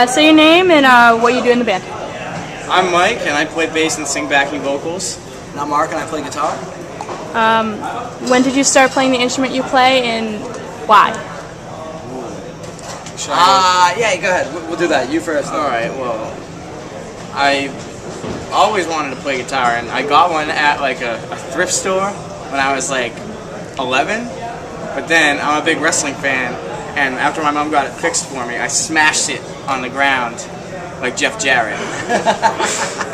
Say your name and what you do in the band. I'm Mike, and I play bass and sing backing vocals. And I'm Mark, and I play guitar. When did you start playing the instrument you play, and why? Yeah, go ahead. We'll do that. You first. All right. Well, I always wanted to play guitar, and I got one at like a thrift store when I was like 11. But then I'm a big wrestling fan, and after my mom got it fixed for me, I smashed it on the ground like Jeff Jarrett.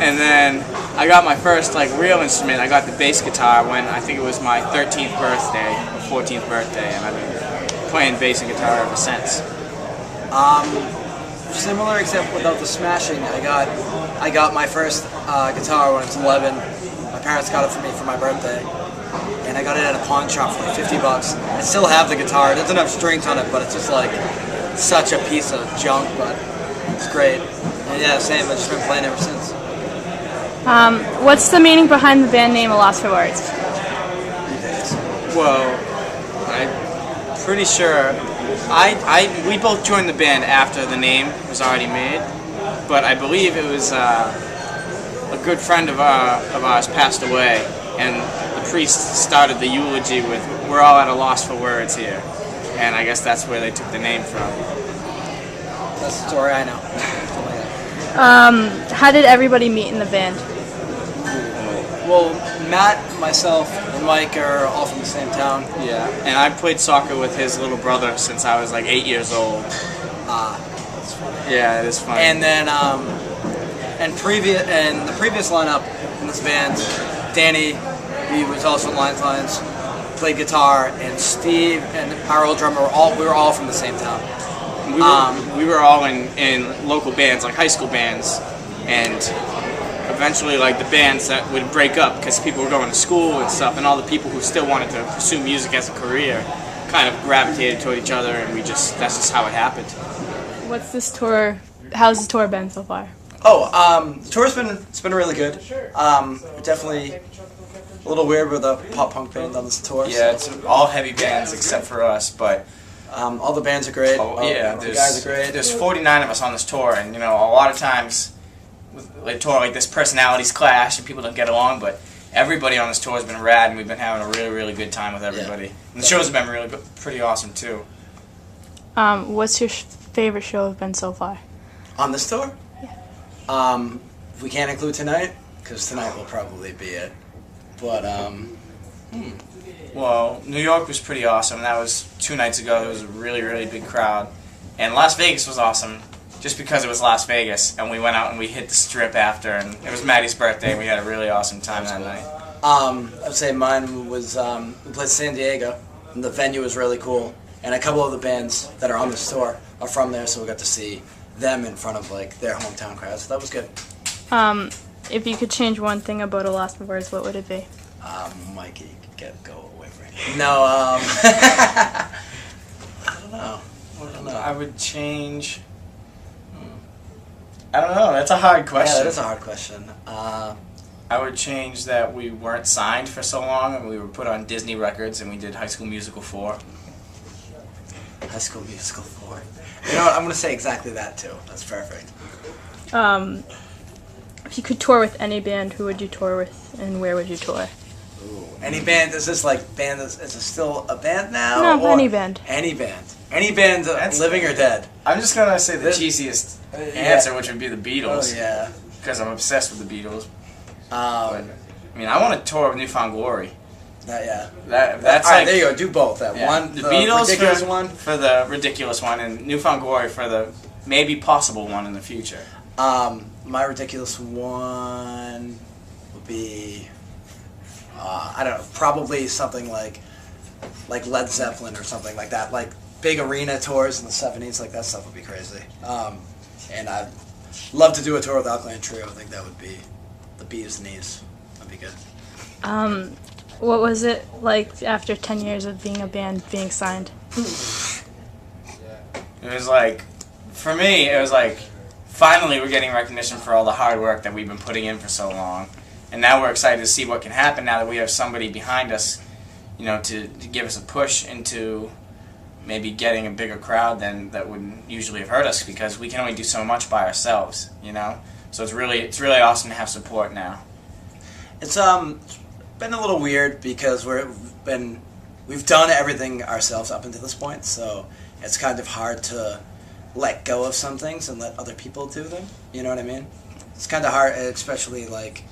And then I got my first like real instrument. I got the bass guitar when I think it was my 13th birthday or 14th birthday, and I've been playing bass and guitar ever since. Similar, except without the smashing. I got my first guitar when I was 11. My parents got it for me for my birthday, and I got it at a pawn shop for like $50. I still have the guitar. It doesn't have strings on it, but it's just like such a piece of junk, but it's great. And yeah, same. I've just been playing ever since. What's the meaning behind the band name A Loss for Words? Well, I'm pretty sure we both joined the band after the name was already made, but I believe it was a good friend of ours passed away, and the priest started the eulogy with "We're all at a loss for words here," and I guess that's where they took the name from. That's the story I know. How did everybody meet in the band? Well, Matt, myself, and Mike are all from the same town. Yeah, and I played soccer with his little brother since I was like 8 years old. That's funny. Yeah, it is funny. And then, and the previous lineup in this band, Danny, he was also in Lines, played guitar, and Steve and our old drummer we were all from the same town. We were all in local bands, like high school bands, and eventually like the bands that would break up because people were going to school and stuff, and all the people who still wanted to pursue music as a career kind of gravitated toward each other, and that's just how it happened. What's this tour? How's the tour been so far? The tour's been really good. Definitely a little weird with a pop punk band on this tour. Yeah, it's all heavy bands except for us, but all the bands are great. The guys are great. There's 49 of us on this tour, and a lot of times with a tour like this, personalities clash and people don't get along, but everybody on this tour has been rad, and we've been having a really, really good time with everybody. Yeah. And the shows have been really pretty awesome too. What's your favorite show been so far? On this tour? Yeah. We can't include tonight, because tonight will probably be it. But, Well, New York was pretty awesome. That was 2 nights ago. There was a really, really big crowd. And Las Vegas was awesome, just because it was Las Vegas, and we went out and we hit the Strip after, and it was Maddie's birthday, and we had a really awesome time that night. I'd say mine was, we played San Diego, and the venue was really cool, and a couple of the bands that are on this tour are from there, so we got to see them in front of like their hometown crowd, so that was good. If you could change one thing about A Loss for Words, what would it be? Mikey, go away from me. No, I don't know. I would change... I don't know. That's a hard question. Yeah, that is a hard question. I would change that we weren't signed for so long, and we were put on Disney Records, and we did High School Musical 4. High School Musical 4. You know what? I'm going to say exactly that, too. That's perfect. If you could tour with any band, who would you tour with, and where would you tour? Ooh. Any band? Is this like band? Is it still a band now? No, any band. Any band. Any band, living or dead. I'm just going to say the cheesiest answer, which would be the Beatles. Oh, yeah. Because I'm obsessed with the Beatles. But, I mean, I want to tour with Newfound Glory. Yeah. That's all right, like, there you go. Do both. That one, the Beatles ridiculous for the ridiculous one, and Newfound Glory for the maybe possible one in the future. My ridiculous one would be, I don't know, probably something like Led Zeppelin or something like that, like big arena tours in the 70s, like that stuff would be crazy. And I'd love to do a tour with Alkaline Trio. I think that would be the bee's knees. That'd be good. What was it like after 10 years of being a band, being signed? It was like, for me, it was like, finally we're getting recognition for all the hard work that we've been putting in for so long. And now we're excited to see what can happen now that we have somebody behind us, to give us a push into maybe getting a bigger crowd than that would usually have hurt us because we can only do so much by ourselves, you know. So it's really awesome to have support now. It's been a little weird because we've done everything ourselves up until this point, so it's kind of hard to let go of some things and let other people do them. You know what I mean? It's kind of hard, especially like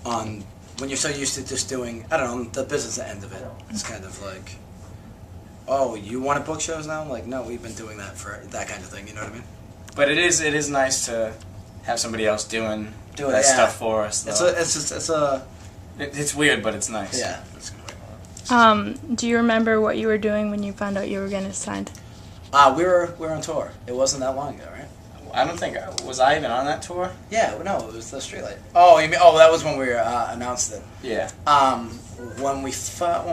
on when you're so used to just doing, I don't know, the business end of it. It's kind of like, oh, you want to book shows now? Like, no, we've been doing that for that kind of thing. You know what I mean? But it is nice to have somebody else doing that stuff for us. Though. It's weird, but it's nice. Yeah. Do you remember what you were doing when you found out you were getting signed? We were on tour. It wasn't that long ago, right? I don't think was I even on that tour? Yeah, no, it was the Streetlight. Oh, you mean? Oh, that was when we announced it. Yeah. When we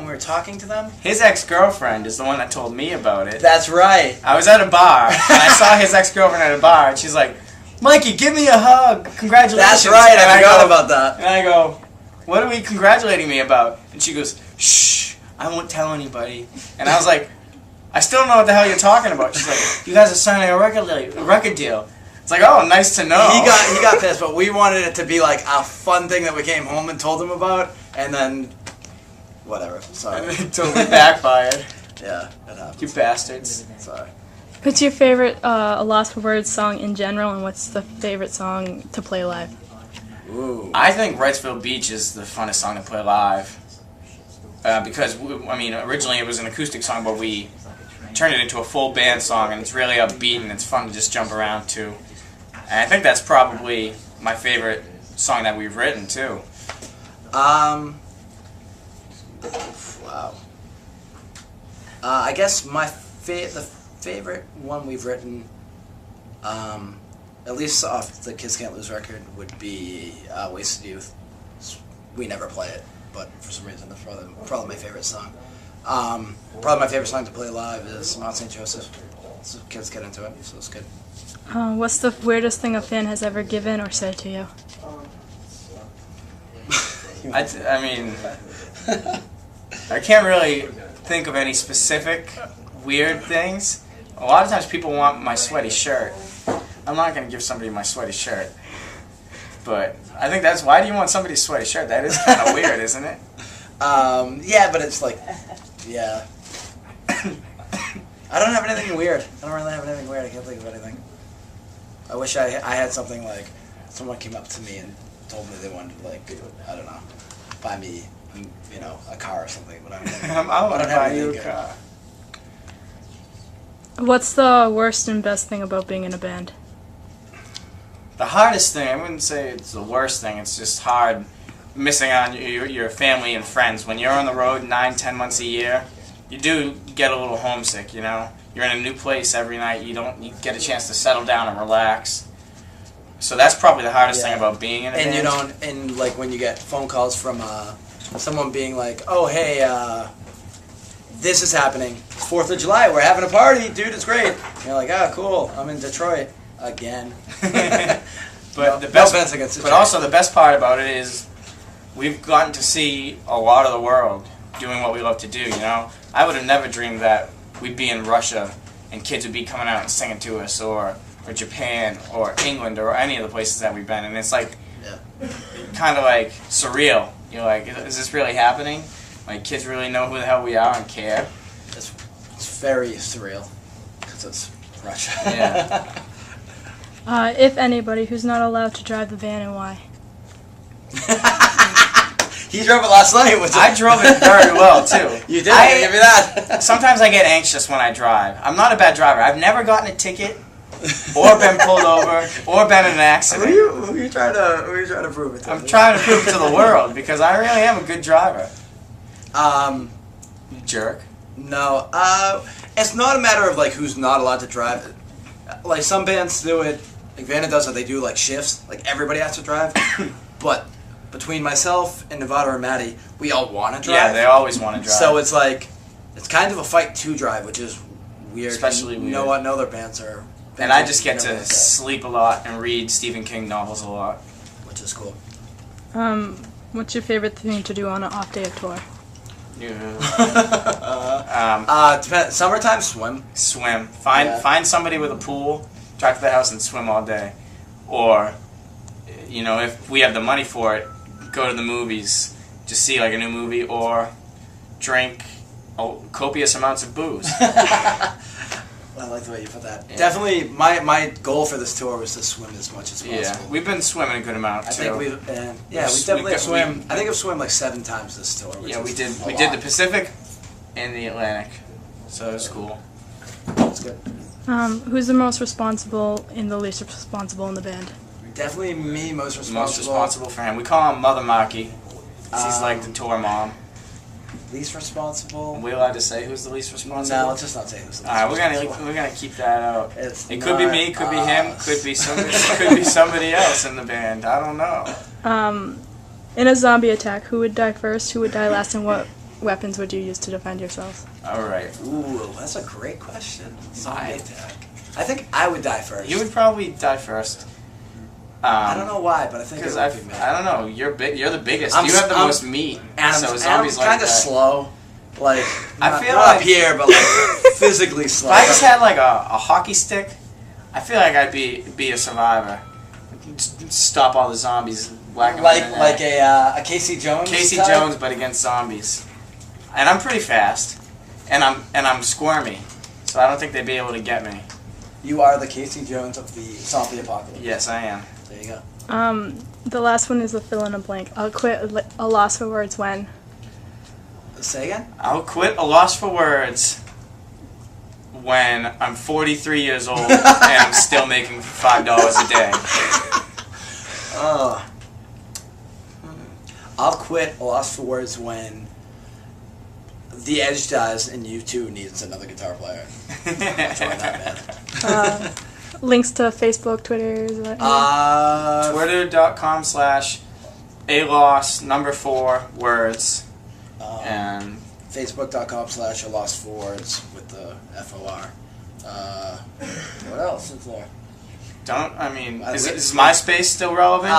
were talking to them. His ex-girlfriend is the one that told me about it. That's right. I was at a bar and I saw his ex-girlfriend at a bar, and she's like, "Mikey, give me a hug! Congratulations!" That's right. I forgot about that. And I go, "What are we congratulating me about?" And she goes, "Shh, I won't tell anybody." And I was like, "I still don't know what the hell you're talking about." She's like, "You guys are signing a record deal." It's like, oh, nice to know. He got pissed, but we wanted it to be like a fun thing that we came home and told him about, and then whatever. Sorry. And it totally backfired. Yeah, it happens. You bastards. Sorry. What's your favorite A Lost for Words song in general, and what's the favorite song to play live? Ooh. I think Wrightsville Beach is the funnest song to play live. Because, originally it was an acoustic song, but we turned it into a full band song, and it's really upbeat, and it's fun to just jump around to. And I think that's probably my favorite song that we've written, too. Wow. I guess the favorite one we've written, at least off the Kids Can't Lose record, would be Wasted Youth. We never play it, but for some reason that's probably my favorite song. Probably my favorite song to play live is Mount St. Joseph. So kids get into it, so it's good. What's the weirdest thing a fan has ever given or said to you? I mean, I can't really think of any specific weird things. A lot of times people want my sweaty shirt. I'm not going to give somebody my sweaty shirt. But I think that's, why do you want somebody's sweaty shirt? That is kind of weird, isn't it? Yeah, but it's like, yeah. I don't have anything weird. I don't really have anything weird. I can't think of anything. I wish I had something like, someone came up to me and told me they wanted to, like, I don't know, buy me, a car or something. But I want to buy you a car. What's the worst and best thing about being in a band? The hardest thing, I wouldn't say it's the worst thing, it's just hard missing on your family and friends. When you're on the road 9-10 months a year, you do get a little homesick, you know? You're in a new place every night, you get a chance to settle down and relax. So that's probably the hardest thing about being in a band. And like when you get phone calls from someone being like, oh, hey, this is happening. It's 4th of July, we're having a party, dude, it's great. And you're like, ah, cool, I'm in Detroit again. But also the best part about it is we've gotten to see a lot of the world doing what we love to do, you know? I would have never dreamed that we'd be in Russia and kids would be coming out and singing to us, or Japan, or England, or any of the places that we've been. And it's like, kind of like surreal. You're like, is this really happening? Like, kids really know who the hell we are and care? It's very surreal, because it's Russia. Yeah. If anybody, who's not allowed to drive the van, and why? He drove it last night. I drove it very well, too. You did? I'll give you that. Sometimes I get anxious when I drive. I'm not a bad driver. I've never gotten a ticket, or been pulled over, or been in an accident. Who are you trying to prove it to? I'm trying to prove it to the world, because I really am a good driver. You jerk. No. It's not a matter of, like, who's not allowed to drive. Like, some bands do it. Like, Vanna does it. They do, like, shifts. Like, everybody has to drive. But between myself and Nevada or Maddie, we all want to drive. Yeah, they always want to drive. So it's like, it's kind of a fight to drive, which is weird. Especially weird. No other bands are. And I just get to sleep a lot and read Stephen King novels a lot. Which is cool. What's your favorite thing to do on an off day of tour? Summertime, swim. Swim. Find somebody with a pool, drive to the house and swim all day. Or, if we have the money for it, go to the movies, just see like a new movie, or drink copious amounts of booze. I like the way you put that. Yeah. Definitely, my goal for this tour was to swim as much as possible. Yeah, we've been swimming a good amount too. I think we definitely have swim. I think I've swum like 7 times this tour. Yeah, we did the Pacific and the Atlantic, so it was cool. That's good. Who's the most responsible and the least responsible in the band? Definitely me, most responsible. Most responsible for him. We call him Mother Maki. She's like the tour mom. Least responsible. Are we allowed to say who's the least responsible? No, let's just not say who's the least responsible. We're gonna keep that out. It could be me, could be him, could be somebody else in the band. I don't know. In a zombie attack, who would die first, who would die last, and what weapons would you use to defend yourselves? All right. Ooh, that's a great question. Zombie attack. I think I would die first. You would probably die first. I don't know why, but I think it would be me. I don't know. You're the biggest. You have the most meat. And so I'm zombies like kind of that. slow. Like I feel not like up here, but like physically slow. If I just had like a hockey stick, I feel like I'd be a survivor. Stop all the zombies. Whack them in the like neck. a Casey Jones. Casey type? Jones, but against zombies. And I'm pretty fast, and I'm squirmy, so I don't think they'd be able to get me. You are the Casey Jones of the zombie apocalypse. Yes, I am. There you go. The last one is a fill in a blank. I'll quit a loss for words when. Say again? I'll quit a loss for words when I'm 43 years old and I'm still making $5 a day. I'll quit a loss for words when The Edge dies and U2 needs another guitar player. That's why that bad. Links to Facebook, Twitter. Twitter.com/aloss4words and Facebook.com/aloss4words with the FOR. What else is there? Is MySpace still relevant?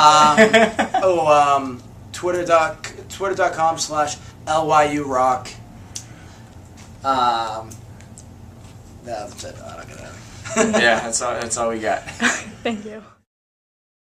Twitter.com/LYUrock. That's it. I don't get it. Yeah, that's all we got. Thank you.